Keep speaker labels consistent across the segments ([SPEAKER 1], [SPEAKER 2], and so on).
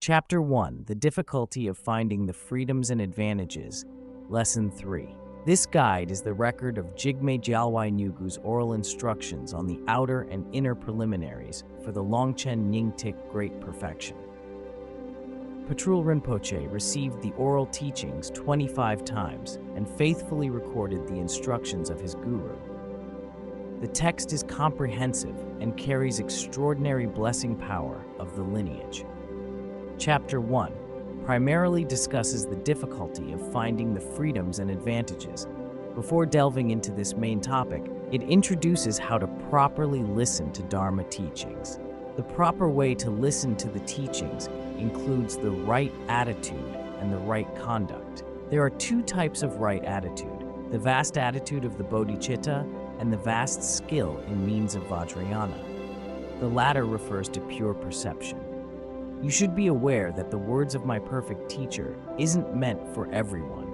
[SPEAKER 1] Chapter 1: The Difficulty of Finding the Freedoms and Advantages. Lesson 3. This guide is the record of Jigme Gyalwai Nyugu's oral instructions on the outer and inner preliminaries for the Longchen Nyingtik Great Perfection. Patrul Rinpoche received the oral teachings 25 times and faithfully recorded the instructions of his guru. The text is comprehensive and carries extraordinary blessing power of the lineage. Chapter 1 primarily discusses the difficulty of finding the freedoms and advantages. Before delving into this main topic, it introduces how to properly listen to Dharma teachings. The proper way to listen to the teachings includes the right attitude and the right conduct. There are two types of right attitude: the vast attitude of the bodhicitta and the vast skill in means of vajrayana. The latter refers to pure perception. You should be aware that the words of my perfect teacher isn't meant for everyone.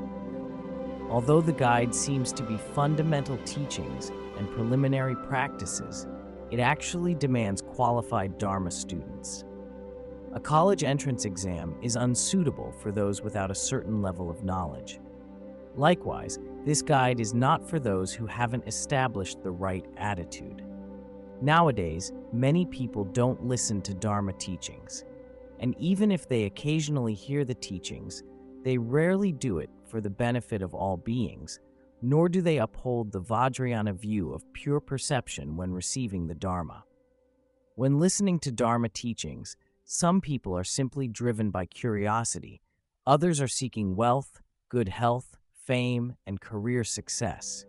[SPEAKER 1] Although the guide seems to be fundamental teachings and preliminary practices, it actually demands qualified Dharma students. A college entrance exam is unsuitable for those without a certain level of knowledge. Likewise, this guide is not for those who haven't established the right attitude. Nowadays, many people don't listen to Dharma teachings. And even if they occasionally hear the teachings, they rarely do it for the benefit of all beings, nor do they uphold the Vajrayana view of pure perception when receiving the Dharma. When listening to Dharma teachings, some people are simply driven by curiosity, others are seeking wealth, good health, fame, and career success.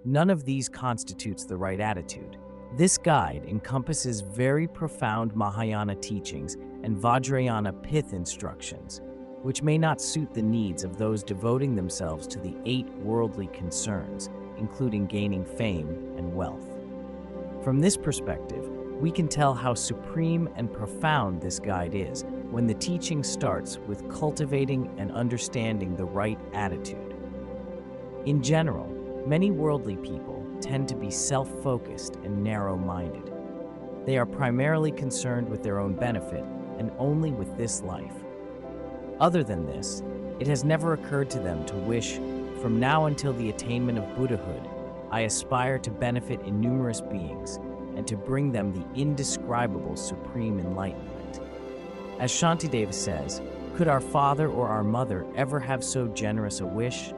[SPEAKER 1] None of these constitutes the right attitude. This guide encompasses very profound Mahayana teachings and Vajrayana pith instructions, which may not suit the needs of those devoting themselves to the 8 worldly concerns, including gaining fame and wealth. From this perspective, we can tell how supreme and profound this guide is when the teaching starts with cultivating and understanding the right attitude. In general, many worldly people tend to be self-focused and narrow-minded. They are primarily concerned with their own benefit and only with this life. Other than this, it has never occurred to them to wish, from now until the attainment of Buddhahood, I aspire to benefit innumerous beings and to bring them the indescribable supreme enlightenment. As Shantideva says, could our father or our mother ever have so generous a wish?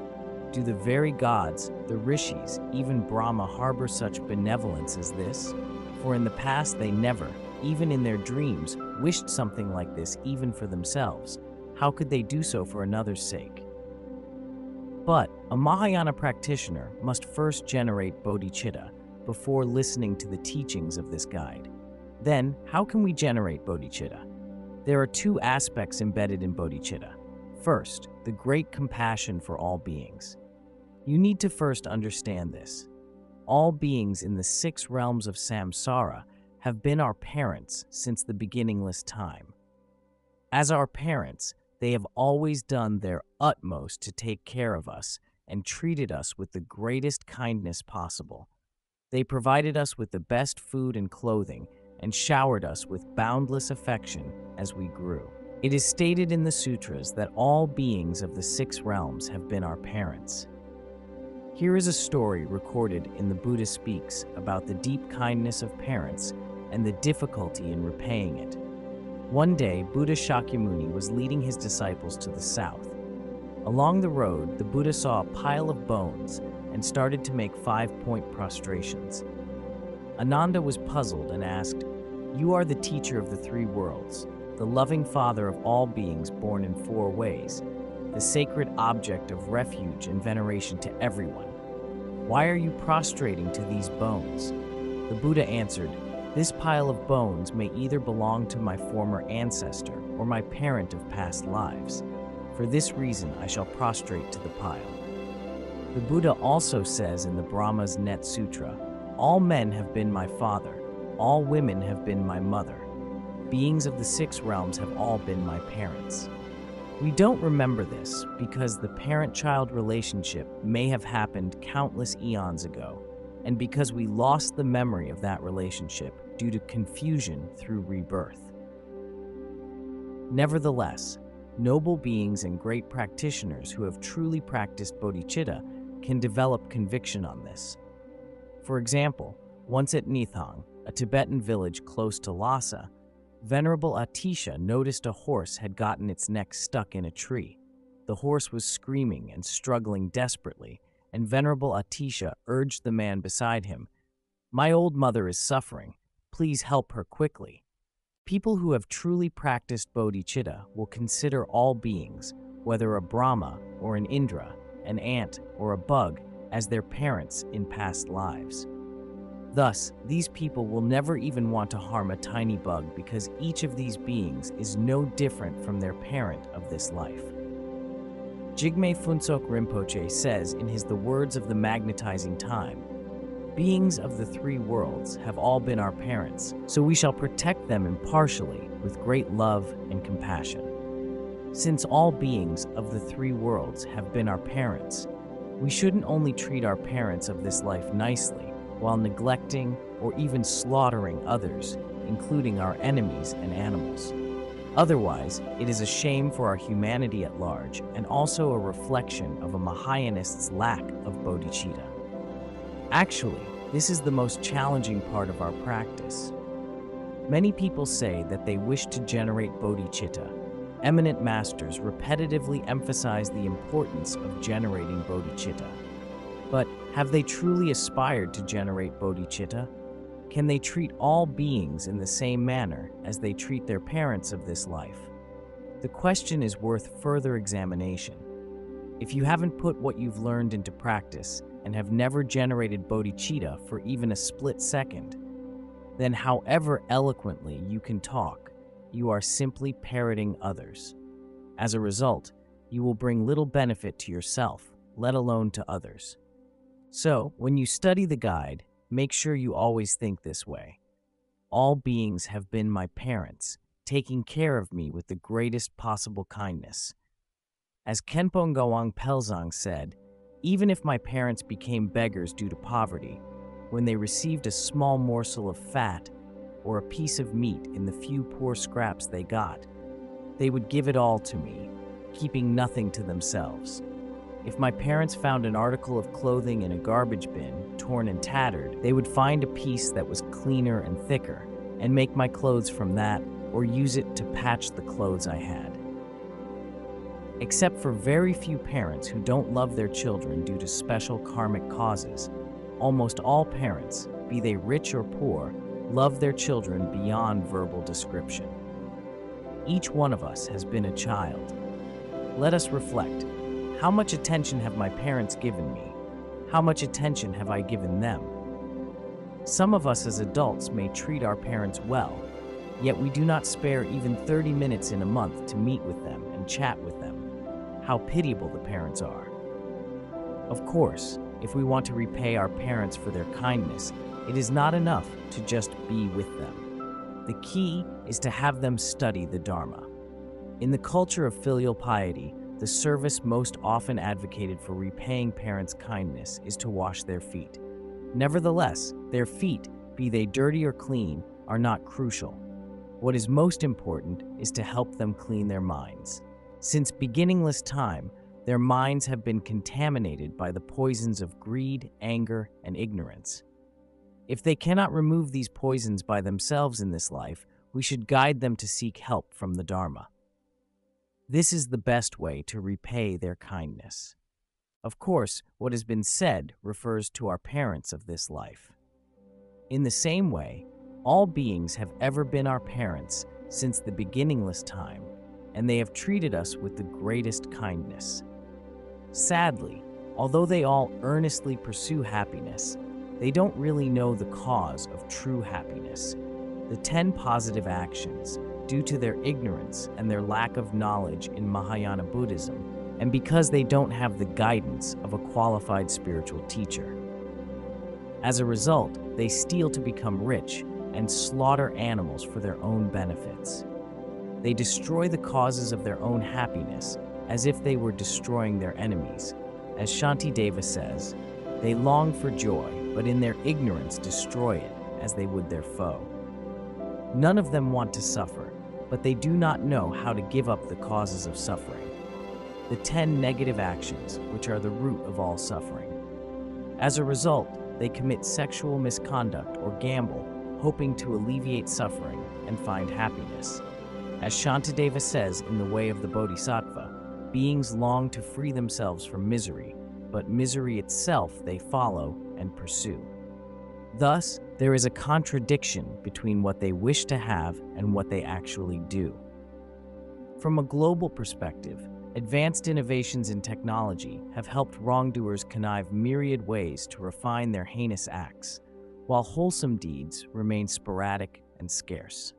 [SPEAKER 1] Do the very gods, the rishis, even Brahma harbor such benevolence as this? For in the past they never, even in their dreams, wished something like this even for themselves. How could they do so for another's sake? But a Mahayana practitioner must first generate bodhicitta before listening to the teachings of this guide. Then, how can we generate bodhicitta? There are 2 aspects embedded in bodhicitta. First, the great compassion for all beings. You need to first understand this. All beings in the 6 realms of samsara have been our parents since the beginningless time. As our parents, they have always done their utmost to take care of us and treated us with the greatest kindness possible. They provided us with the best food and clothing and showered us with boundless affection as we grew. It is stated in the sutras that all beings of the 6 realms have been our parents. Here is a story recorded in the Buddha Speaks about the deep kindness of parents and the difficulty in repaying it. One day, Buddha Shakyamuni was leading his disciples to the south. Along the road, the Buddha saw a pile of bones and started to make 5-point prostrations. Ananda was puzzled and asked, "You are the teacher of the 3 worlds, the loving father of all beings born in 4 ways, the sacred object of refuge and veneration to everyone. Why are you prostrating to these bones?" The Buddha answered, "This pile of bones may either belong to my former ancestor or my parent of past lives. For this reason, I shall prostrate to the pile." The Buddha also says in the Brahma's Net Sutra, "All men have been my father, all women have been my mother. Beings of the 6 realms have all been my parents." We don't remember this because the parent-child relationship may have happened countless eons ago, and because we lost the memory of that relationship due to confusion through rebirth. Nevertheless, noble beings and great practitioners who have truly practiced bodhicitta can develop conviction on this. For example, once at Nithang, a Tibetan village close to Lhasa, Venerable Atisha noticed a horse had gotten its neck stuck in a tree. The horse was screaming and struggling desperately, and Venerable Atisha urged the man beside him, "My old mother is suffering. Please help her quickly." People who have truly practiced bodhicitta will consider all beings, whether a Brahma or an Indra, an ant or a bug, as their parents in past lives. Thus, these people will never even want to harm a tiny bug because each of these beings is no different from their parent of this life. Jigme Phuntsok Rinpoche says in his The Words of the Magnetizing Time, "Beings of the three worlds have all been our parents, so we shall protect them impartially with great love and compassion." Since all beings of the three worlds have been our parents, we shouldn't only treat our parents of this life nicely, while neglecting or even slaughtering others, including our enemies and animals. Otherwise, it is a shame for our humanity at large and also a reflection of a Mahayanist's lack of bodhicitta. Actually, this is the most challenging part of our practice. Many people say that they wish to generate bodhicitta. Eminent masters repetitively emphasize the importance of generating bodhicitta. But have they truly aspired to generate bodhicitta? Can they treat all beings in the same manner as they treat their parents of this life? The question is worth further examination. If you haven't put what you've learned into practice and have never generated bodhicitta for even a split second, then however eloquently you can talk, you are simply parroting others. As a result, you will bring little benefit to yourself, let alone to others. So, when you study the guide, make sure you always think this way. All beings have been my parents, taking care of me with the greatest possible kindness. As Khenpo Ngawang Pelzang said, even if my parents became beggars due to poverty, when they received a small morsel of fat or a piece of meat in the few poor scraps they got, they would give it all to me, keeping nothing to themselves. If my parents found an article of clothing in a garbage bin, torn and tattered, they would find a piece that was cleaner and thicker and make my clothes from that or use it to patch the clothes I had. Except for very few parents who don't love their children due to special karmic causes, almost all parents, be they rich or poor, love their children beyond verbal description. Each one of us has been a child. Let us reflect. How much attention have my parents given me? How much attention have I given them? Some of us as adults may treat our parents well, yet we do not spare even 30 minutes in a month to meet with them and chat with them. How pitiable the parents are. Of course, if we want to repay our parents for their kindness, it is not enough to just be with them. The key is to have them study the Dharma. In the culture of filial piety, the service most often advocated for repaying parents' kindness is to wash their feet. Nevertheless, their feet, be they dirty or clean, are not crucial. What is most important is to help them clean their minds. Since beginningless time, their minds have been contaminated by the poisons of greed, anger, and ignorance. If they cannot remove these poisons by themselves in this life, we should guide them to seek help from the Dharma. This is the best way to repay their kindness. Of course, what has been said refers to our parents of this life. In the same way, all beings have ever been our parents since the beginningless time, and they have treated us with the greatest kindness. Sadly, although they all earnestly pursue happiness, they don't really know the cause of true happiness, the 10 positive actions, due to their ignorance and their lack of knowledge in Mahayana Buddhism, and because they don't have the guidance of a qualified spiritual teacher. As a result, they steal to become rich and slaughter animals for their own benefits. They destroy the causes of their own happiness as if they were destroying their enemies. As Shantideva says, they long for joy, but in their ignorance destroy it as they would their foe. None of them want to suffer, but they do not know how to give up the causes of suffering, the 10 negative actions which are the root of all suffering. As a result, they commit sexual misconduct or gamble, hoping to alleviate suffering and find happiness. As Shantideva says in The Way of the Bodhisattva, beings long to free themselves from misery, but misery itself they follow and pursue. Thus, there is a contradiction between what they wish to have and what they actually do. From a global perspective, advanced innovations in technology have helped wrongdoers connive myriad ways to refine their heinous acts, while wholesome deeds remain sporadic and scarce.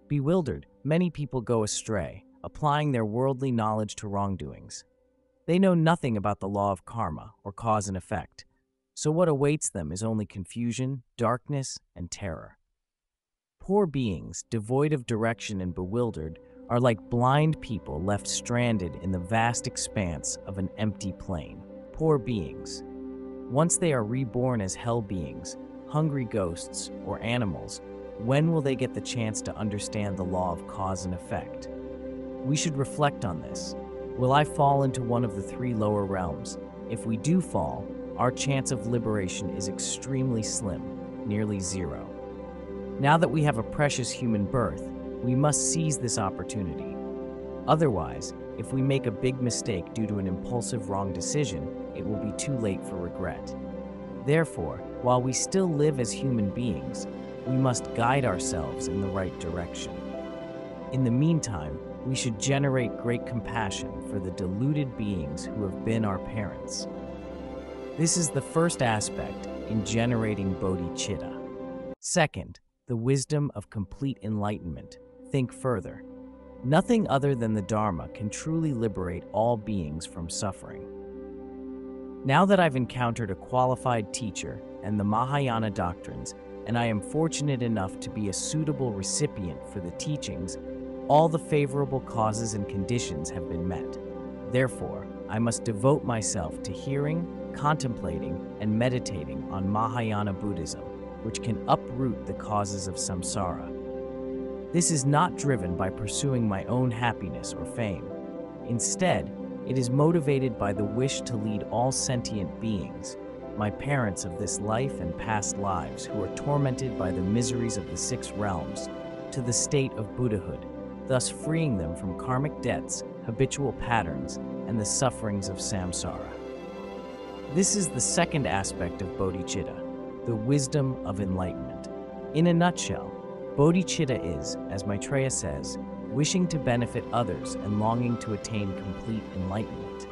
[SPEAKER 1] Bewildered, many people go astray, applying their worldly knowledge to wrongdoings. They know nothing about the law of karma or cause and effect, so what awaits them is only confusion, darkness, and terror. Poor beings, devoid of direction and bewildered, are like blind people left stranded in the vast expanse of an empty plain. Poor beings. Once they are reborn as hell beings, hungry ghosts, or animals, when will they get the chance to understand the law of cause and effect? We should reflect on this. Will I fall into one of the 3 lower realms? If we do fall, our chance of liberation is extremely slim, nearly 0. Now that we have a precious human birth, we must seize this opportunity. Otherwise, if we make a big mistake due to an impulsive wrong decision, it will be too late for regret. Therefore, while we still live as human beings, we must guide ourselves in the right direction. In the meantime, we should generate great compassion for the deluded beings who have been our parents. This is the first aspect in generating bodhicitta. Second, the wisdom of complete enlightenment. Think further. Nothing other than the Dharma can truly liberate all beings from suffering. Now that I've encountered a qualified teacher and the Mahayana doctrines, and I am fortunate enough to be a suitable recipient for the teachings, all the favorable causes and conditions have been met. Therefore, I must devote myself to hearing, contemplating, and meditating on Mahayana Buddhism, which can uproot the causes of samsara. This is not driven by pursuing my own happiness or fame. Instead, it is motivated by the wish to lead all sentient beings, my parents of this life and past lives who are tormented by the miseries of the 6 realms, to the state of Buddhahood, thus freeing them from karmic debts, habitual patterns, and the sufferings of samsara. This is the second aspect of bodhicitta, the wisdom of enlightenment. In a nutshell, bodhicitta is, as Maitreya says, wishing to benefit others and longing to attain complete enlightenment.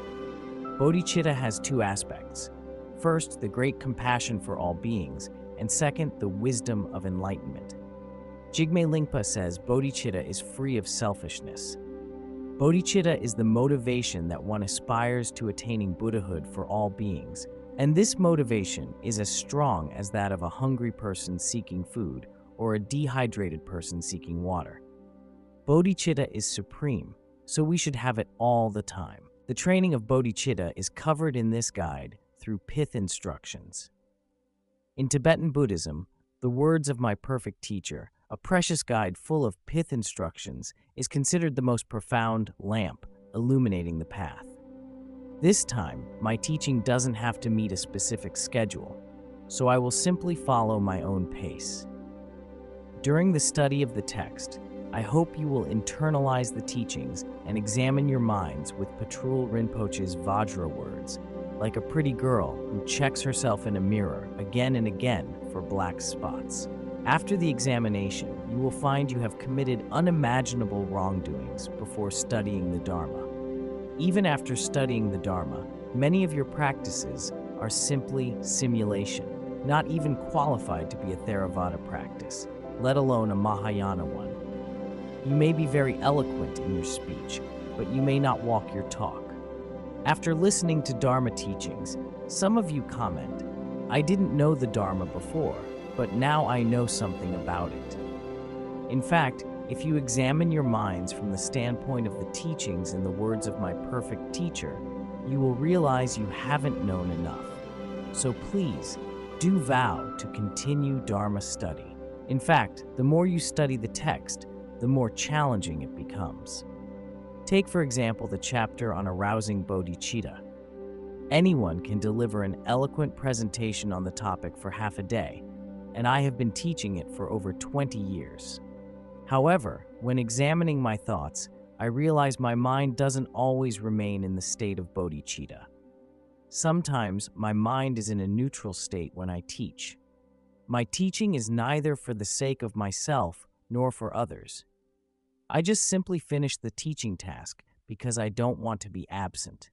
[SPEAKER 1] Bodhicitta has 2 aspects. First, the great compassion for all beings, and second, the wisdom of enlightenment. Jigme Lingpa says bodhicitta is free of selfishness. Bodhicitta is the motivation that one aspires to attaining Buddhahood for all beings, and this motivation is as strong as that of a hungry person seeking food or a dehydrated person seeking water. Bodhicitta is supreme, so we should have it all the time. The training of bodhicitta is covered in this guide through pith instructions. In Tibetan Buddhism, the words of my perfect teacher, a precious guide full of pith instructions, is considered the most profound lamp illuminating the path. This time, my teaching doesn't have to meet a specific schedule, so I will simply follow my own pace. During the study of the text, I hope you will internalize the teachings and examine your minds with Patrul Rinpoche's Vajra words, like a pretty girl who checks herself in a mirror again and again for black spots. After the examination, you will find you have committed unimaginable wrongdoings before studying the Dharma. Even after studying the Dharma, many of your practices are simply simulation, not even qualified to be a Theravada practice, let alone a Mahayana one. You may be very eloquent in your speech, but you may not walk your talk. After listening to Dharma teachings, some of you comment, "I didn't know the Dharma before, but now I know something about it." In fact, if you examine your minds from the standpoint of the teachings and the words of my perfect teacher, you will realize you haven't known enough. So please, do vow to continue Dharma study. In fact, the more you study the text, the more challenging it becomes. Take, for example, the chapter on arousing bodhicitta. Anyone can deliver an eloquent presentation on the topic for half a day, and I have been teaching it for over 20 years. However, when examining my thoughts, I realize my mind doesn't always remain in the state of bodhicitta. Sometimes my mind is in a neutral state when I teach. My teaching is neither for the sake of myself nor for others. I just simply finish the teaching task because I don't want to be absent.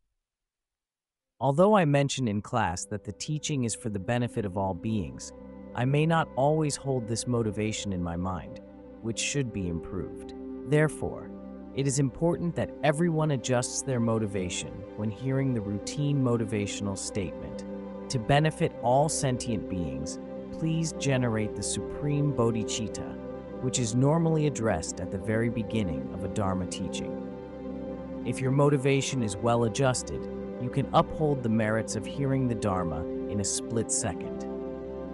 [SPEAKER 1] Although I mention in class that the teaching is for the benefit of all beings, I may not always hold this motivation in my mind, which should be improved. Therefore, it is important that everyone adjusts their motivation when hearing the routine motivational statement. To benefit all sentient beings, please generate the supreme bodhicitta, which is normally addressed at the very beginning of a Dharma teaching. If your motivation is well adjusted, you can uphold the merits of hearing the Dharma in a split second.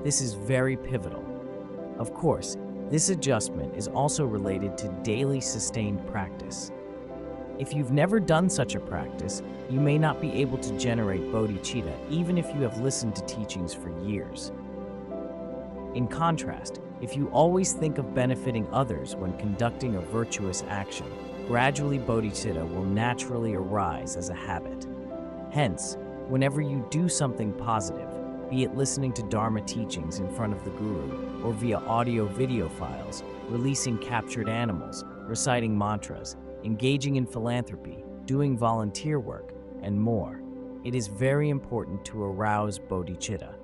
[SPEAKER 1] This is very pivotal. Of course, this adjustment is also related to daily sustained practice. If you've never done such a practice, you may not be able to generate bodhicitta even if you have listened to teachings for years. In contrast, if you always think of benefiting others when conducting a virtuous action, gradually bodhicitta will naturally arise as a habit. Hence, whenever you do something positive, be it listening to Dharma teachings in front of the Guru, or via audio-video files, releasing captured animals, reciting mantras, engaging in philanthropy, doing volunteer work, and more, it is very important to arouse bodhicitta.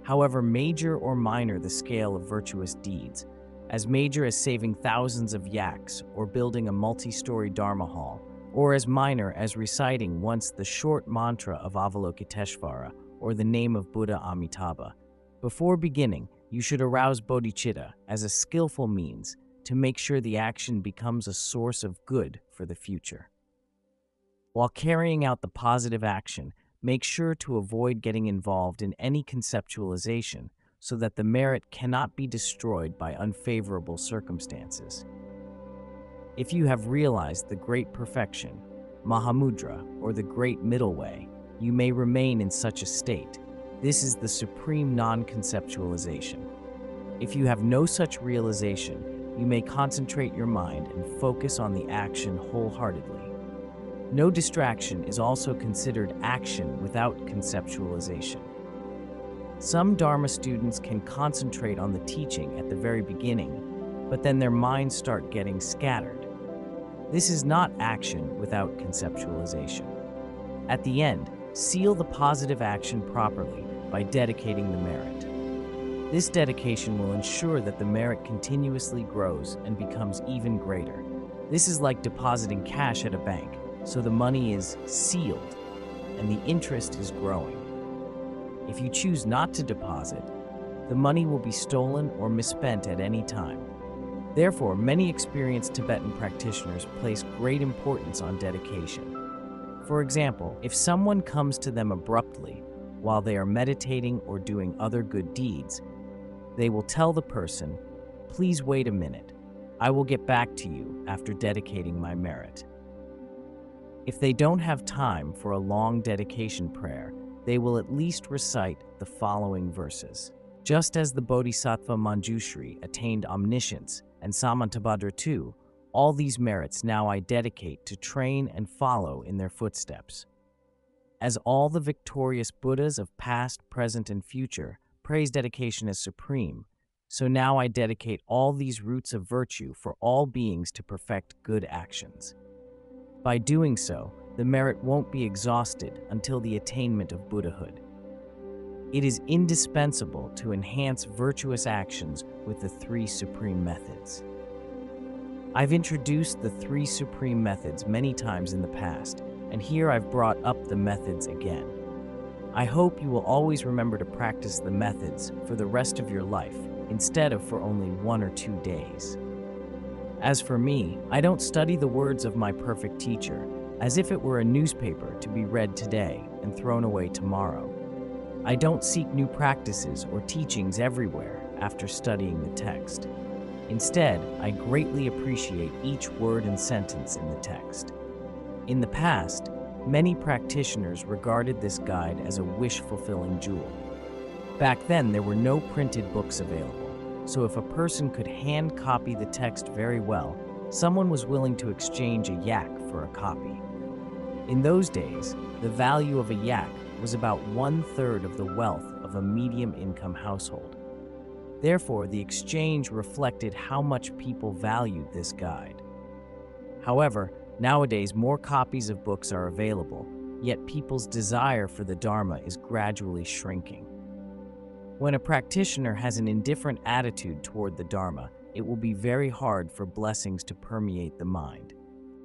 [SPEAKER 1] However major or minor the scale of virtuous deeds, as major as saving thousands of yaks or building a multi-story Dharma hall, or as minor as reciting once the short mantra of Avalokiteshvara or the name of Buddha Amitabha, before beginning, you should arouse bodhicitta as a skillful means to make sure the action becomes a source of good for the future. While carrying out the positive action, make sure to avoid getting involved in any conceptualization so that the merit cannot be destroyed by unfavorable circumstances. If you have realized the great perfection, Mahamudra, or the great middle way, you may remain in such a state. This is the supreme non-conceptualization. If you have no such realization, you may concentrate your mind and focus on the action wholeheartedly. No distraction is also considered action without conceptualization. Some Dharma students can concentrate on the teaching at the very beginning, but then their minds start getting scattered. This is not action without conceptualization. At the end, seal the positive action properly by dedicating the merit. This dedication will ensure that the merit continuously grows and becomes even greater. This is like depositing cash at a bank, so the money is sealed and the interest is growing. If you choose not to deposit, the money will be stolen or misspent at any time. Therefore, many experienced Tibetan practitioners place great importance on dedication. For example, if someone comes to them abruptly while they are meditating or doing other good deeds, they will tell the person, "Please wait a minute. I will get back to you after dedicating my merit." If they don't have time for a long dedication prayer, they will at least recite the following verses. Just as the Bodhisattva Manjushri attained omniscience and Samantabhadra too, all these merits now I dedicate to train and follow in their footsteps. As all the victorious Buddhas of past, present, and future praise dedication as supreme, so now I dedicate all these roots of virtue for all beings to perfect good actions. By doing so, the merit won't be exhausted until the attainment of Buddhahood. It is indispensable to enhance virtuous actions with the three supreme methods. I've introduced the three supreme methods many times in the past, and here I've brought up the methods again. I hope you will always remember to practice the methods for the rest of your life, instead of for only 1 or 2 days. As for me, I don't study the words of my perfect teacher as if it were a newspaper to be read today and thrown away tomorrow. I don't seek new practices or teachings everywhere after studying the text. Instead, I greatly appreciate each word and sentence in the text. In the past, many practitioners regarded this guide as a wish-fulfilling jewel. Back then, there were no printed books available, so if a person could hand copy the text very well, someone was willing to exchange a yak for a copy. In those days, the value of a yak was about 1/3 of the wealth of a medium-income household. Therefore, the exchange reflected how much people valued this guide. However, nowadays more copies of books are available, yet people's desire for the Dharma is gradually shrinking. When a practitioner has an indifferent attitude toward the Dharma, it will be very hard for blessings to permeate the mind.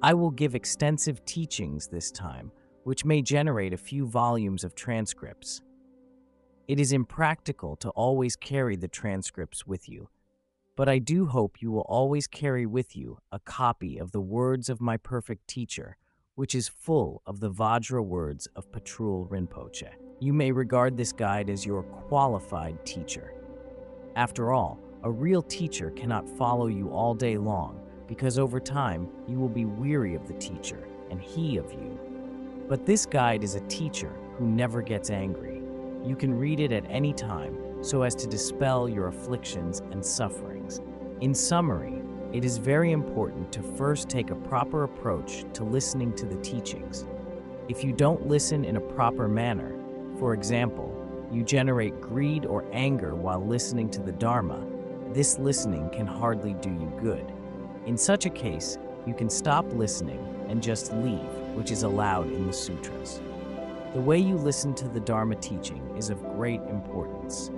[SPEAKER 1] I will give extensive teachings this time, which may generate a few volumes of transcripts. It is impractical to always carry the transcripts with you, but I do hope you will always carry with you a copy of the words of my perfect teacher, which is full of the Vajra words of Patrul Rinpoche. You may regard this guide as your qualified teacher. After all, a real teacher cannot follow you all day long, because over time you will be weary of the teacher and he of you. But this guide is a teacher who never gets angry. You can read it at any time so as to dispel your afflictions and sufferings. In summary, it is very important to first take a proper approach to listening to the teachings. If you don't listen in a proper manner, for example, you generate greed or anger while listening to the Dharma, this listening can hardly do you good. In such a case, you can stop listening and just leave, which is allowed in the sutras. The way you listen to the Dharma teaching is of great importance.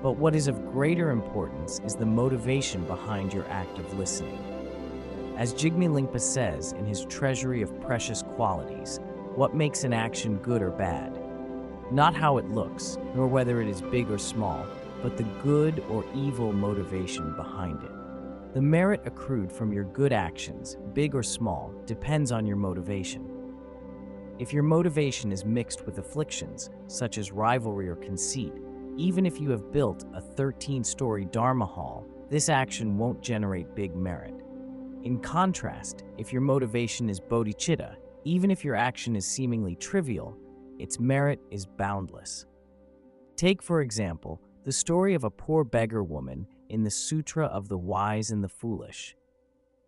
[SPEAKER 1] But what is of greater importance is the motivation behind your act of listening. As Jigme Lingpa says in his Treasury of Precious Qualities, what makes an action good or bad? Not how it looks, nor whether it is big or small, but the good or evil motivation behind it. The merit accrued from your good actions, big or small, depends on your motivation. If your motivation is mixed with afflictions, such as rivalry or conceit, even if you have built a 13-story Dharma hall, this action won't generate big merit. In contrast, if your motivation is bodhicitta, even if your action is seemingly trivial, its merit is boundless. Take, for example, the story of a poor beggar woman in the Sutra of the Wise and the Foolish.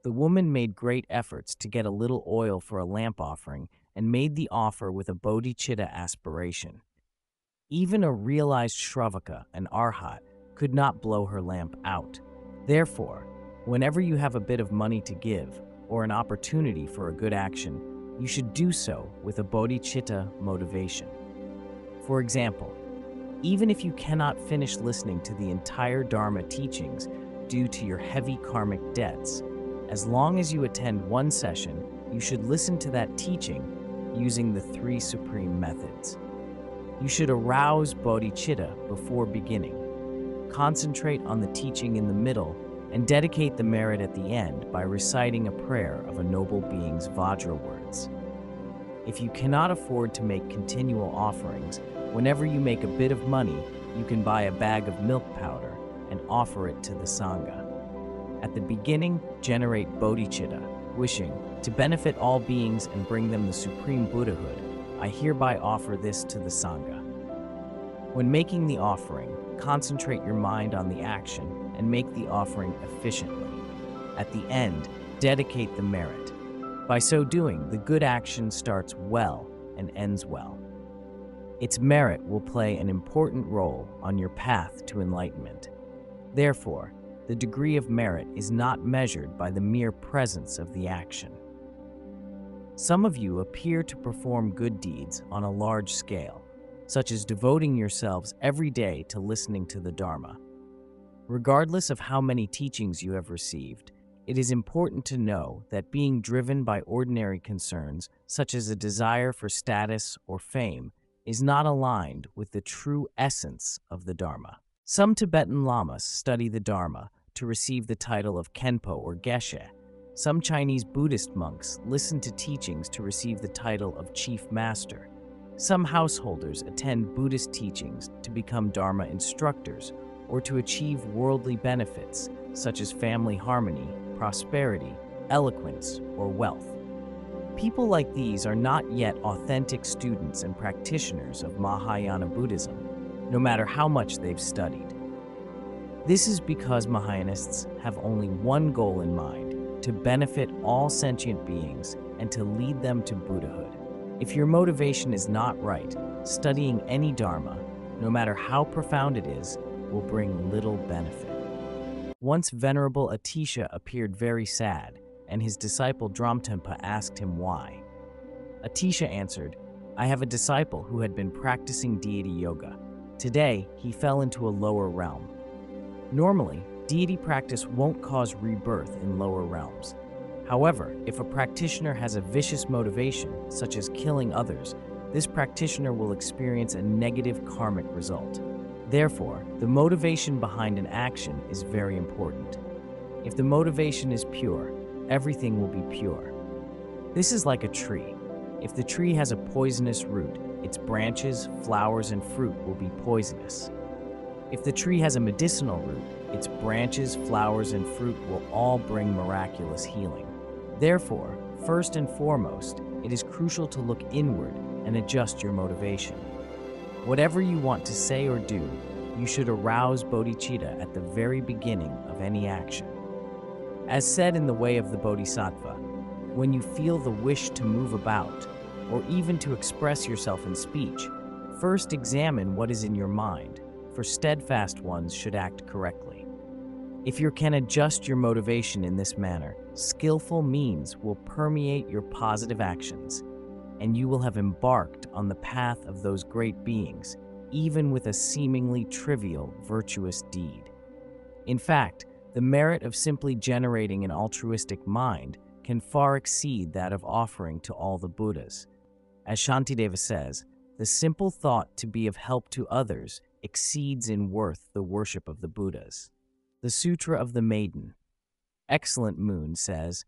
[SPEAKER 1] The woman made great efforts to get a little oil for a lamp offering and made the offer with a bodhicitta aspiration. Even a realized Shravaka, an arhat, could not blow her lamp out. Therefore, whenever you have a bit of money to give or an opportunity for a good action, you should do so with a bodhicitta motivation. For example, even if you cannot finish listening to the entire Dharma teachings due to your heavy karmic debts, as long as you attend one session, you should listen to that teaching using the 3 supreme methods. You should arouse bodhicitta before beginning, concentrate on the teaching in the middle, and dedicate the merit at the end by reciting a prayer of a noble being's Vajra words. If you cannot afford to make continual offerings, whenever you make a bit of money, you can buy a bag of milk powder and offer it to the Sangha. At the beginning, generate bodhicitta, wishing to benefit all beings and bring them the supreme Buddhahood. I hereby offer this to the Sangha. When making the offering, concentrate your mind on the action and make the offering efficiently. At the end, dedicate the merit. By so doing, the good action starts well and ends well. Its merit will play an important role on your path to enlightenment. Therefore, the degree of merit is not measured by the mere presence of the action. Some of you appear to perform good deeds on a large scale, such as devoting yourselves every day to listening to the Dharma. Regardless of how many teachings you have received, it is important to know that being driven by ordinary concerns, such as a desire for status or fame, is not aligned with the true essence of the Dharma. Some Tibetan lamas study the Dharma to receive the title of Khenpo or Geshe. Some Chinese Buddhist monks listen to teachings to receive the title of Chief Master. Some householders attend Buddhist teachings to become Dharma instructors or to achieve worldly benefits, such as family harmony, prosperity, eloquence, or wealth. People like these are not yet authentic students and practitioners of Mahayana Buddhism, no matter how much they've studied. This is because Mahayanists have only one goal in mind: to benefit all sentient beings and to lead them to Buddhahood. If your motivation is not right, studying any Dharma, no matter how profound it is, will bring little benefit. Once Venerable Atisha appeared very sad, and his disciple Dramtempa asked him why. Atisha answered, "I have a disciple who had been practicing deity yoga. Today, he fell into a lower realm. Normally, deity practice won't cause rebirth in lower realms. However, if a practitioner has a vicious motivation, such as killing others, this practitioner will experience a negative karmic result. Therefore, the motivation behind an action is very important. If the motivation is pure, everything will be pure. This is like a tree. If the tree has a poisonous root, its branches, flowers, and fruit will be poisonous. If the tree has a medicinal root, its branches, flowers, and fruit will all bring miraculous healing. Therefore, first and foremost, it is crucial to look inward and adjust your motivation. Whatever you want to say or do, you should arouse bodhicitta at the very beginning of any action. As said in the Way of the Bodhisattva, when you feel the wish to move about, or even to express yourself in speech, first examine what is in your mind, for steadfast ones should act correctly. If you can adjust your motivation in this manner, skillful means will permeate your positive actions, and you will have embarked on the path of those great beings, even with a seemingly trivial virtuous deed. In fact, the merit of simply generating an altruistic mind can far exceed that of offering to all the Buddhas. As Shantideva says, the simple thought to be of help to others exceeds in worth the worship of the Buddhas. The Sutra of the Maiden, Excellent Moon, says,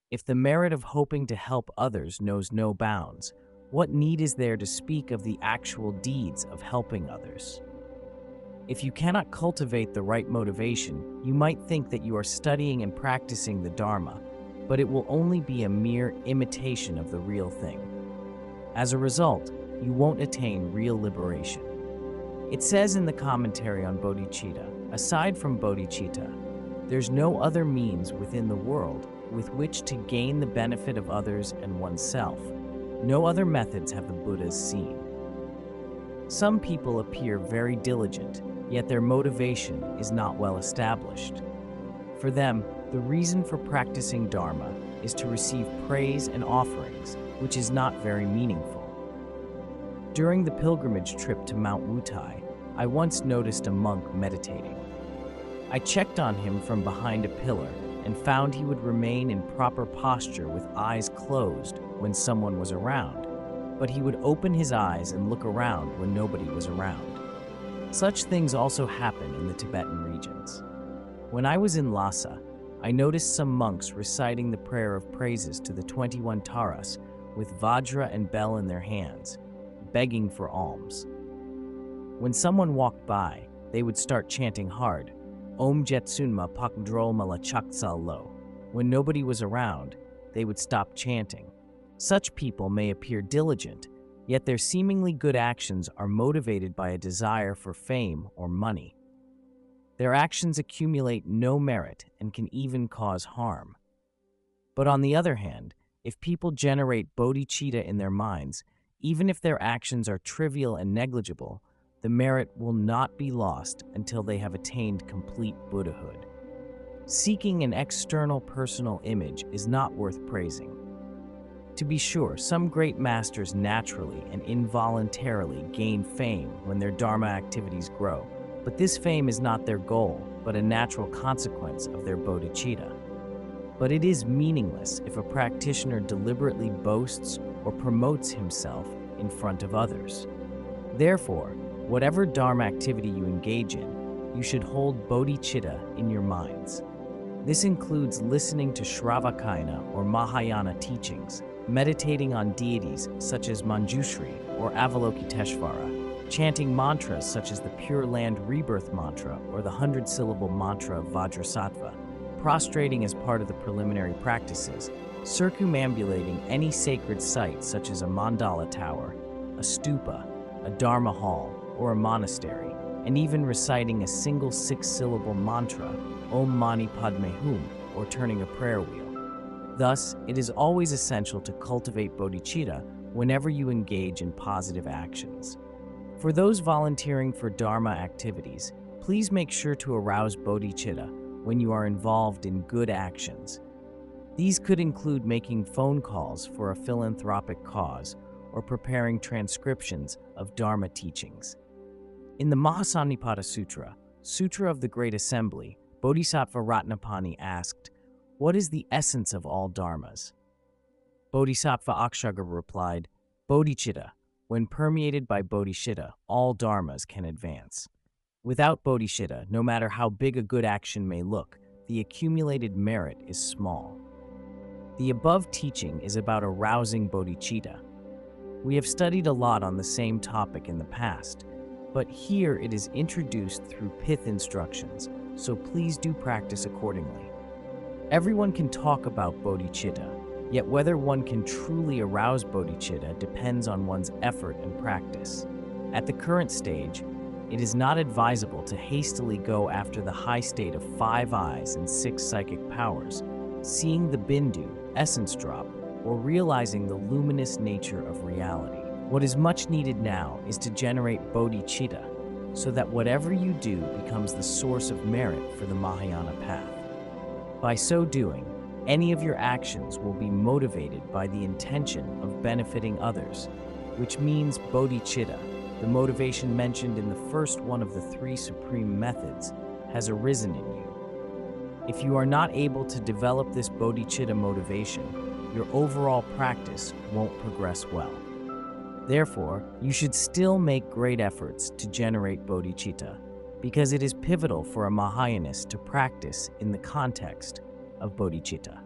[SPEAKER 1] "If the merit of hoping to help others knows no bounds, what need is there to speak of the actual deeds of helping others?" If you cannot cultivate the right motivation, you might think that you are studying and practicing the Dharma, but it will only be a mere imitation of the real thing. As a result, you won't attain real liberation. It says in the commentary on bodhicitta, aside from bodhicitta, there's no other means within the world with which to gain the benefit of others and oneself. No other methods have the Buddhas seen. Some people appear very diligent, yet their motivation is not well established. For them, the reason for practicing Dharma is to receive praise and offerings, which is not very meaningful. During the pilgrimage trip to Mount Wutai, I once noticed a monk meditating. I checked on him from behind a pillar and found he would remain in proper posture with eyes closed when someone was around, but he would open his eyes and look around when nobody was around. Such things also happen in the Tibetan regions. When I was in Lhasa, I noticed some monks reciting the prayer of praises to the 21 Taras with vajra and bell in their hands, begging for alms. When someone walked by, they would start chanting hard, Om Jetsunma Pakdrol Mala Chaksal Lo. When nobody was around, they would stop chanting. Such people may appear diligent, yet their seemingly good actions are motivated by a desire for fame or money. Their actions accumulate no merit and can even cause harm. But on the other hand, if people generate bodhicitta in their minds, even if their actions are trivial and negligible, the merit will not be lost until they have attained complete Buddhahood. Seeking an external personal image is not worth praising. To be sure, some great masters naturally and involuntarily gain fame when their Dharma activities grow, but this fame is not their goal, but a natural consequence of their bodhicitta. But it is meaningless if a practitioner deliberately boasts or promotes himself in front of others. Therefore, whatever Dharma activity you engage in, you should hold bodhicitta in your minds. This includes listening to Shravakayana or Mahayana teachings, meditating on deities such as Manjushri or Avalokiteshvara, chanting mantras such as the Pure Land Rebirth Mantra or the 100-syllable mantra of Vajrasattva, prostrating as part of the preliminary practices, circumambulating any sacred site such as a mandala tower, a stupa, a dharma hall, or a monastery, and even reciting a single 6-syllable mantra, Om Mani Padme Hum, or turning a prayer wheel. Thus, it is always essential to cultivate bodhicitta whenever you engage in positive actions. For those volunteering for Dharma activities, please make sure to arouse bodhicitta when you are involved in good actions. These could include making phone calls for a philanthropic cause or preparing transcriptions of Dharma teachings. In the Mahasanipada Sutra, Sutra of the Great Assembly, Bodhisattva Ratnapani asked, "What is the essence of all dharmas?" Bodhisattva Akshagara replied, "Bodhicitta. When permeated by bodhicitta, all dharmas can advance. Without bodhicitta, no matter how big a good action may look, the accumulated merit is small." The above teaching is about arousing bodhicitta. We have studied a lot on the same topic in the past, but here it is introduced through pith instructions, so please do practice accordingly. Everyone can talk about bodhicitta, yet whether one can truly arouse bodhicitta depends on one's effort and practice. At the current stage, it is not advisable to hastily go after the high state of 5 eyes and 6 psychic powers, seeing the bindu, essence drop, or realizing the luminous nature of reality. What is much needed now is to generate bodhicitta, so that whatever you do becomes the source of merit for the Mahayana path. By so doing, any of your actions will be motivated by the intention of benefiting others, which means bodhicitta, the motivation mentioned in the first one of the 3 supreme methods, has arisen in you. If you are not able to develop this bodhicitta motivation, your overall practice won't progress well. Therefore, you should still make great efforts to generate bodhicitta, because it is pivotal for a Mahayanist to practice in the context of bodhicitta.